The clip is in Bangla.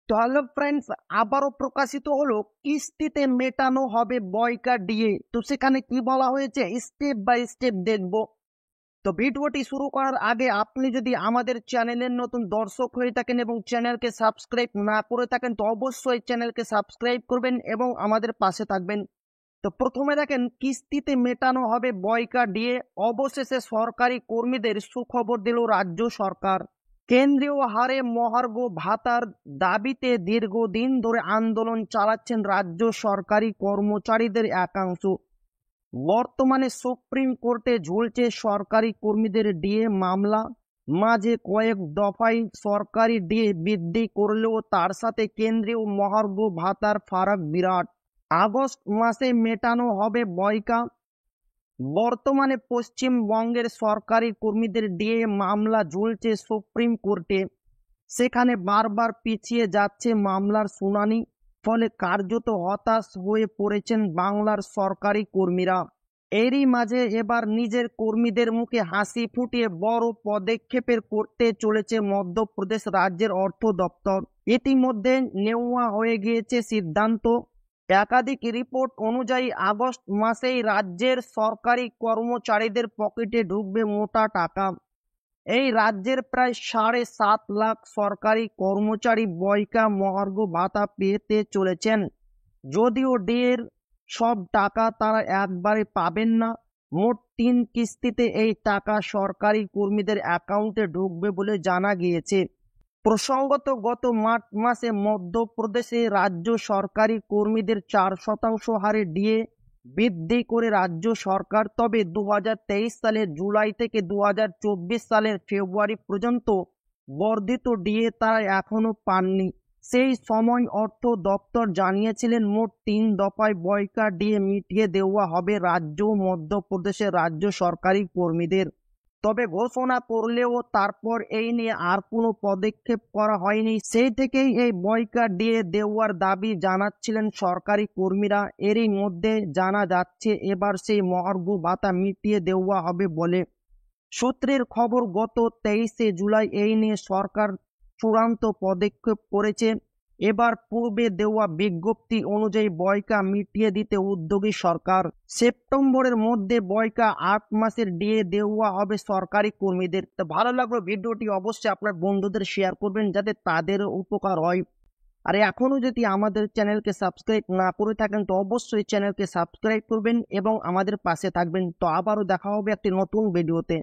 তো হ্যালো ফ্রেন্ডস, আবারও প্রকাশিত হলো কিস্তিতে মেটানো হবে বয়কা ডিএ। তো সেখানে কি বলা হয়েছে স্টেপ বাই স্টেপ দেখব। তো ভিডিওটি শুরু করার আগে আপনি যদি আমাদের চ্যানেলের নতুন দর্শক হয়ে থাকেন এবং চ্যানেলকে সাবস্ক্রাইব না করে থাকেন তো অবশ্যই চ্যানেলকে সাবস্ক্রাইব করবেন এবং আমাদের পাশে থাকবেন। তো প্রথমে দেখেন, কিস্তিতে মেটানো হবে বয়কা ডিএ। অবশেষে সরকারি কর্মীদের সুখবর দিল রাজ্য সরকার। কেন্দ্রীয় হারে মহার্ঘ ভাতার দাবিতে দীর্ঘদিন ধরে আন্দোলন চালাচ্ছেন রাজ্য সরকারি কর্মচারীদের একাংশ। বর্তমানে সুপ্রিম কোর্টে ঝুলছে সরকারি কর্মীদের ডিএ মামলা। মাঝে কয়েক দফায় সরকারি ডিএ বৃদ্ধি করলেও তার সাথে কেন্দ্রীয় মহার্ঘ ভাতার ফারাক বিরাট। আগস্ট মাসে মেটানো হবে বয়কা। বর্তমানে পশ্চিমবঙ্গের সরকারি কর্মীদের ডিএ মামলা ঝুলছে সুপ্রিম কোর্টে। সেখানে বারবার পিছিয়ে যাচ্ছে মামলার শুনানি। ফলে কার্যত হতাশ হয়ে পড়েছেন বাংলার সরকারি কর্মীরা। এরই মাঝে এবার নিজের কর্মীদের মুখে হাসি ফুটিয়ে বড় পদক্ষেপের করতে চলেছে মধ্যপ্রদেশ রাজ্যের অর্থ দপ্তর। ইতিমধ্যে নেওয়া হয়ে গিয়েছে সিদ্ধান্ত। একাধিক রিপোর্ট অনুযায়ী আগস্ট মাসেই রাজ্যের সরকারি কর্মচারীদের পকেটে ঢুকবে মোটা টাকা। এই রাজ্যের প্রায় 7.5 লাখ সরকারি কর্মচারী বয়কা মহার্ঘ ভাতা পেতে চলেছেন। যদিও ডিএর সব টাকা তারা একবারে পাবেন না, মোট 3 কিস্তিতে এই টাকা সরকারি কর্মীদের অ্যাকাউন্টে ঢুকবে বলে জানা গিয়েছে। প্রসঙ্গত, গত মার্চ মাসে মধ্যপ্রদেশে রাজ্য সরকারি কর্মীদের 4% হারে ডিএ বৃদ্ধি করে রাজ্য সরকার। তবে 2023 সালের জুলাই থেকে 2024 সালের ফেব্রুয়ারি পর্যন্ত বর্ধিত ডিএ তারা এখনো পাননি। সেই সময় অর্থ দপ্তর জানিয়েছিলেন মোট 3 দফায় বয়কা ডিএ মিটিয়ে দেওয়া হবে রাজ্য ও মধ্যপ্রদেশের রাজ্য সরকারি কর্মীদের। তবে ঘোষণা করলেও তারপর এই নিয়ে আর কোনো পদক্ষেপ করা হয়নি। সেই থেকেই এই বয়কা ডিএ দেওয়ার দাবি জানাচ্ছিলেন সরকারি কর্মীরা। এরই মধ্যে জানা যাচ্ছে এবার সেই মহার্ঘ ভাতা মিটিয়ে দেওয়া হবে বলে। সূত্রের খবর, গত 23শে জুলাই এই নিয়ে সরকার চূড়ান্ত পদক্ষেপ করেছে। এবার পূর্বে দেওয়া বিজ্ঞপ্তি অনুযায়ী বয়কা মিটিয়ে দিতে উদ্যোগী সরকার। সেপ্টেম্বরের মধ্যে বয়কা 8 মাসের ডিএ দেওয়া হবে সরকারি কর্মীদের। তো ভালো লাগলো ভিডিওটি অবশ্যই আপনার বন্ধুদের শেয়ার করবেন যাতে তাদের উপকার হয়। আর এখনো যদি আমাদের চ্যানেলকে সাবস্ক্রাইব না করে থাকেন তো অবশ্যই চ্যানেলকে সাবস্ক্রাইব করবেন এবং আমাদের পাশে থাকবেন। তো আবারও দেখা হবে একটি নতুন ভিডিওতে।